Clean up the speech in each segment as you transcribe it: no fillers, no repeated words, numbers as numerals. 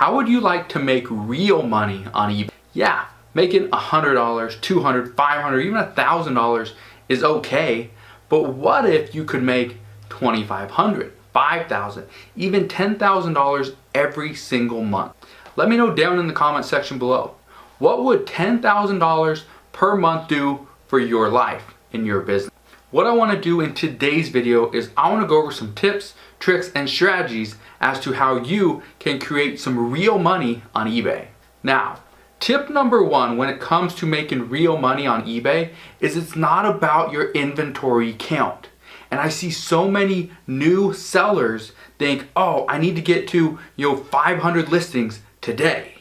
How would you like to make real money on eBay? Yeah, making $100, $200, $500, even $1,000 is okay, but what if you could make $2,500, $5,000, even $10,000 every single month? Let me know down in the comment section below. What would $10,000 per month do for your life in your business? What I want to do in today's video is I want to go over some tips, tricks, and strategies as to how you can create some real money on eBay. Now, tip number one when it comes to making real money on eBay is it's not about your inventory count. And I see so many new sellers think, oh, I need to get to 500 listings today.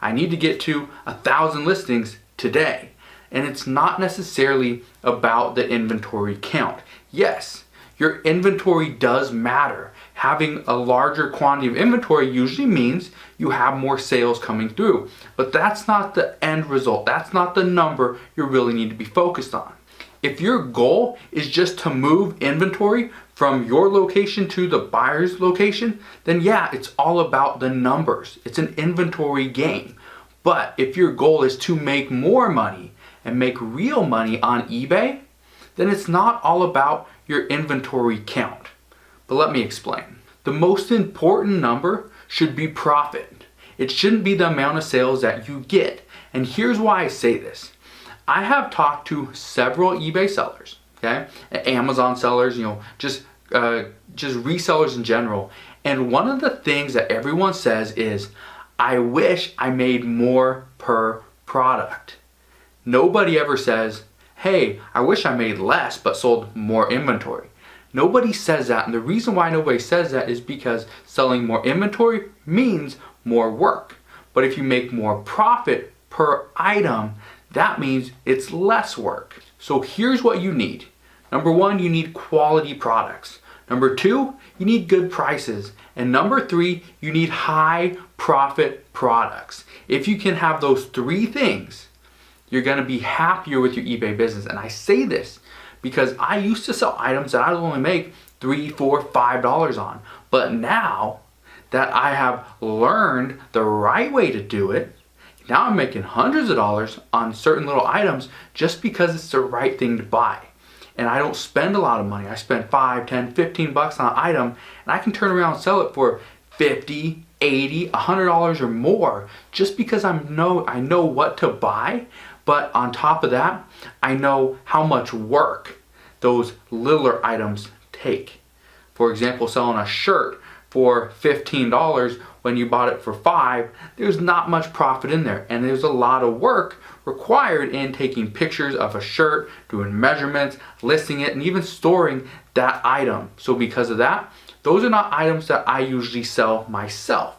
I need to get to 1,000 listings today. And it's not necessarily about the inventory count. Yes, your inventory does matter. Having a larger quantity of inventory usually means you have more sales coming through. But that's not the end result. That's not the number you really need to be focused on. If your goal is just to move inventory from your location to the buyer's location, then yeah, it's all about the numbers. It's an inventory game. But if your goal is to make more money and make real money on eBay, then it's not all about your inventory count. But let me explain. The most important number should be profit. It shouldn't be the amount of sales that you get. And here's why I say this. I have talked to several eBay sellers, okay, Amazon sellers, just resellers in general. And one of the things that everyone says is, I wish I made more per product. Nobody ever says, hey, I wish I made less but sold more inventory. Nobody says that, and the reason why nobody says that is because selling more inventory means more work. But if you make more profit per item, that means it's less work. So here's what you need. Number one, you need quality products. Number two, you need good prices. And number three, you need high profit products. If you can have those three things, you're going to be happier with your eBay business. And I say this because I used to sell items that I would only make $3, $4, $5 on. But now that I have learned the right way to do it, now I'm making hundreds of dollars on certain little items just because it's the right thing to buy. And I don't spend a lot of money. I spend $5, $10, $15 on an item, and I can turn around and sell it for $50, $80, $100 or more just because I know what to buy. But on top of that, I know how much work those littler items take. For example, selling a shirt for $15 when you bought it for $5, there's not much profit in there. And there's a lot of work required in taking pictures of a shirt, doing measurements, listing it, and even storing that item. So because of that, those are not items that I usually sell myself.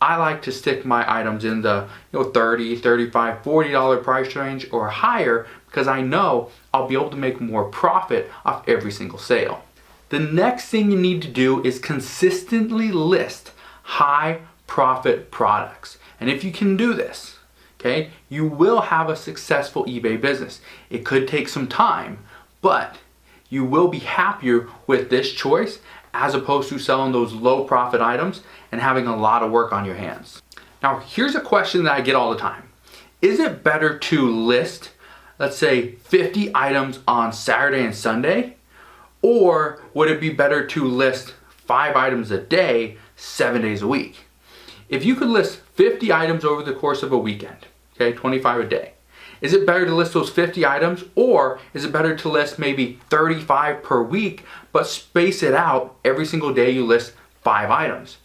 I like to stick my items in the $30, $35, $40 price range or higher because I know I'll be able to make more profit off every single sale. The next thing you need to do is consistently list high profit products. And if you can do this, okay, you will have a successful eBay business. It could take some time, but you will be happier with this choice as opposed to selling those low profit items and having a lot of work on your hands. Now, here's a question that I get all the time. Is it better to list, let's say, 50 items on Saturday and Sunday? Or would it be better to list 5 items a day, 7 days a week? If you could list 50 items over the course of a weekend, okay, 25 a day, is it better to list those 50 items, or is it better to list maybe 35 per week, but space it out every single day you list 5 items?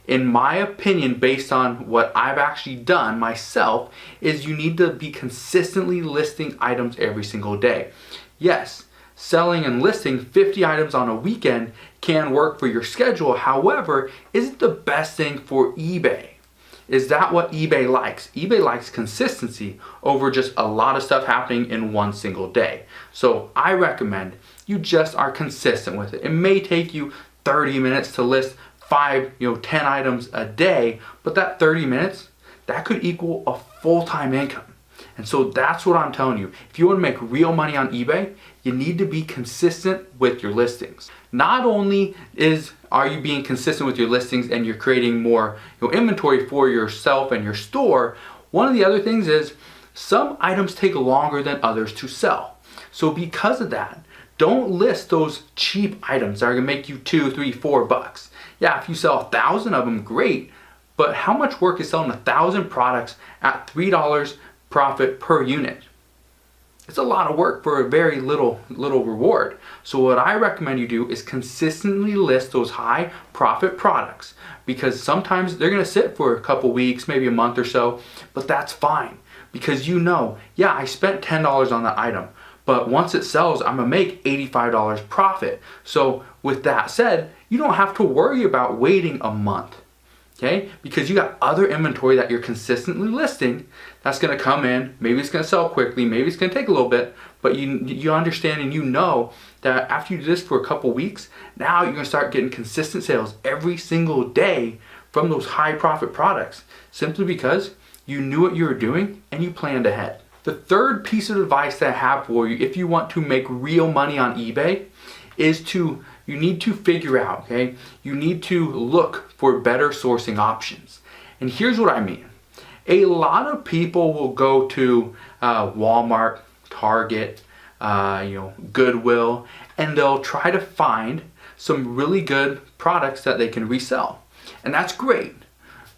In my opinion, based on what I've actually done myself, is you need to be consistently listing items every single day. Yes, selling and listing 50 items on a weekend can work for your schedule. However, is it the best thing for eBay? Is that what eBay likes? eBay likes consistency over just a lot of stuff happening in one single day. So I recommend you just are consistent with it. It may take you 30 minutes to list 5, 10 items a day, but that 30 minutes, that could equal a full-time income. And so that's what I'm telling you. If you want to make real money on eBay, you need to be consistent with your listings. Not only are you being consistent with your listings and you're creating more inventory for yourself and your store, one of the other things is some items take longer than others to sell. So because of that, don't list those cheap items that are gonna make you $2, $3, $4. Yeah, if you sell 1,000 of them, great, but how much work is selling 1,000 products at $3 profit per unit? It's a lot of work for a very little reward. So what I recommend you do is consistently list those high profit products, because sometimes they're gonna sit for a couple weeks, maybe a month or so, but that's fine, because yeah, I spent $10 on that item, but once it sells, I'm gonna make $85 profit. So with that said, you don't have to worry about waiting a month. Okay, because you got other inventory that you're consistently listing that's gonna come in. Maybe it's gonna sell quickly, maybe it's gonna take a little bit, but you understand and you know that after you do this for a couple weeks, now you're gonna start getting consistent sales every single day from those high profit products, simply because you knew what you were doing and you planned ahead. The third piece of advice that I have for you, if you want to make real money on eBay, is you need to figure out, okay? You need to look for better sourcing options. And here's what I mean. A lot of people will go to Walmart, Target, Goodwill, and they'll try to find some really good products that they can resell. And that's great.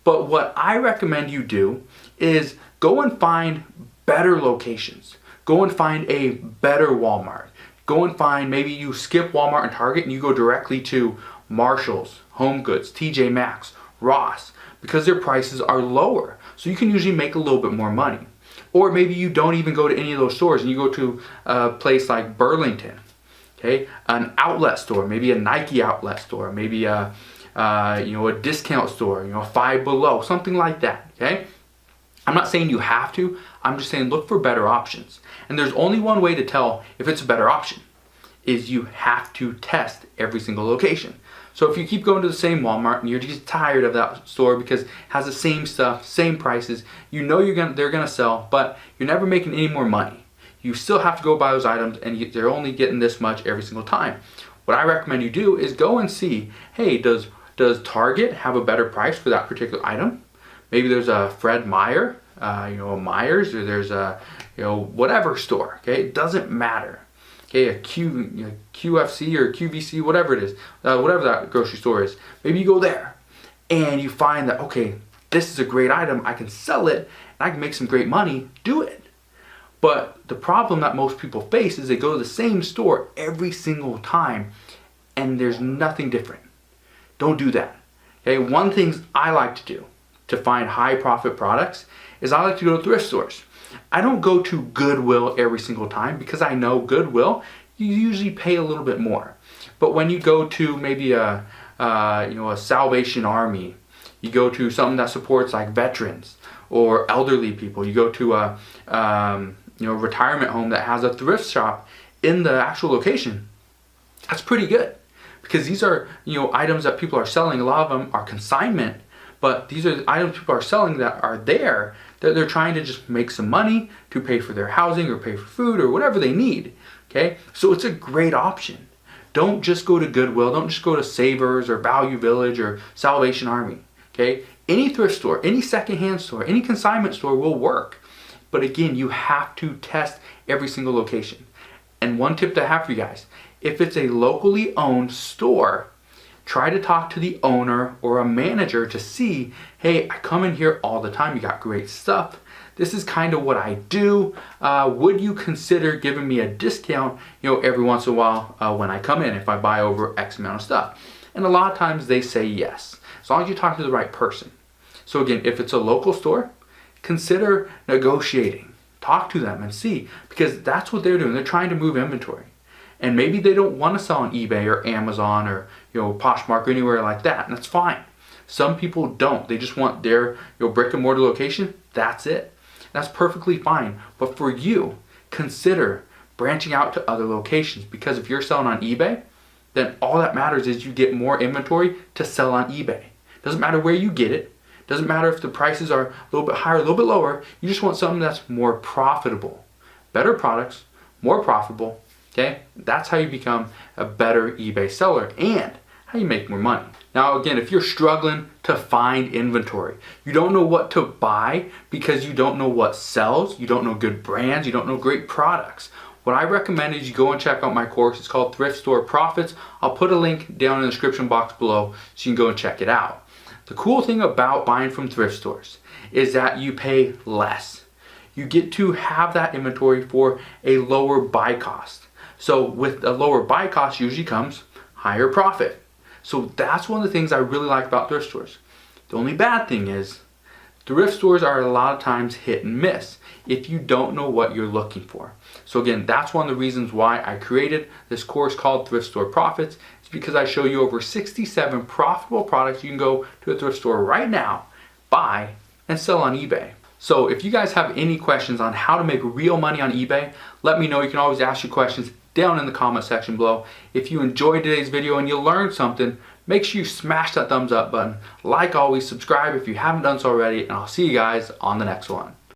But what I recommend you do is go and find better locations. Go and find a better Walmart. Go and find, maybe you skip Walmart and Target and you go directly to Marshall's, Home Goods, TJ Maxx, Ross, because their prices are lower. So you can usually make a little bit more money. Or maybe you don't even go to any of those stores and you go to a place like Burlington, okay? An outlet store, maybe a Nike outlet store, maybe a discount store, Five Below, something like that, okay? I'm not saying you have to, I'm just saying look for better options. And there's only one way to tell if it's a better option, is you have to test every single location. So if you keep going to the same Walmart and you're just tired of that store because it has the same stuff, same prices, they're gonna sell, but you're never making any more money. You still have to go buy those items and they're only getting this much every single time. What I recommend you do is go and see, hey, does Target have a better price for that particular item? Maybe there's a Fred Meyer, a Myers, or there's a whatever store. Okay, it doesn't matter. Okay, a QFC or QVC, whatever it is, whatever that grocery store is. Maybe you go there and you find that, okay, this is a great item. I can sell it and I can make some great money. Do it. But the problem that most people face is they go to the same store every single time and there's nothing different. Don't do that. Okay, one thing I like to do to find high profit products is I like to go to thrift stores. I don't go to Goodwill every single time because I know Goodwill, you usually pay a little bit more. But when you go to maybe a Salvation Army, you go to something that supports like veterans or elderly people, you go to a retirement home that has a thrift shop in the actual location, that's pretty good. Because these are items that people are selling. A lot of them are consignment, but these are items people are selling that are there, that they're trying to just make some money to pay for their housing or pay for food or whatever they need. Okay, so it's a great option. Don't just go to Goodwill. Don't just go to Savers or Value Village or Salvation Army. Okay, any thrift store, any secondhand store, any consignment store will work. But again, you have to test every single location. And one tip that I have for you guys, if it's a locally owned store, try to talk to the owner or a manager to see, hey, I come in here all the time. You got great stuff. This is kind of what I do. Would you consider giving me a discount, every once in a while when I come in, if I buy over X amount of stuff? And a lot of times they say yes, as long as you talk to the right person. So again, if it's a local store, consider negotiating. Talk to them and see, because that's what they're doing. They're trying to move inventory. And maybe they don't want to sell on eBay or Amazon or Poshmark or anywhere like that, and that's fine. Some people don't. They just want their brick and mortar location. That's it. That's perfectly fine. But for you, consider branching out to other locations, because if you're selling on eBay, then all that matters is you get more inventory to sell on eBay. Doesn't matter where you get it. Doesn't matter if the prices are a little bit higher, a little bit lower. You just want something that's more profitable. Better products, more profitable, okay? That's how you become a better eBay seller and how you make more money. Now again, if you're struggling to find inventory, you don't know what to buy because you don't know what sells, you don't know good brands, you don't know great products, what I recommend is you go and check out my course. It's called Thrift Store Profits. I'll put a link down in the description box below so you can go and check it out. The cool thing about buying from thrift stores is that you pay less. You get to have that inventory for a lower buy cost. So with a lower buy cost usually comes higher profit. So that's one of the things I really like about thrift stores. The only bad thing is thrift stores are a lot of times hit and miss if you don't know what you're looking for. So again, that's one of the reasons why I created this course called Thrift Store Profits. It's because I show you over 67 profitable products you can go to a thrift store right now, buy, and sell on eBay. So if you guys have any questions on how to make real money on eBay, let me know. You can always ask your questions down in the comment section below. If you enjoyed today's video and you learned something, make sure you smash that thumbs up button. Like always, subscribe if you haven't done so already, and I'll see you guys on the next one.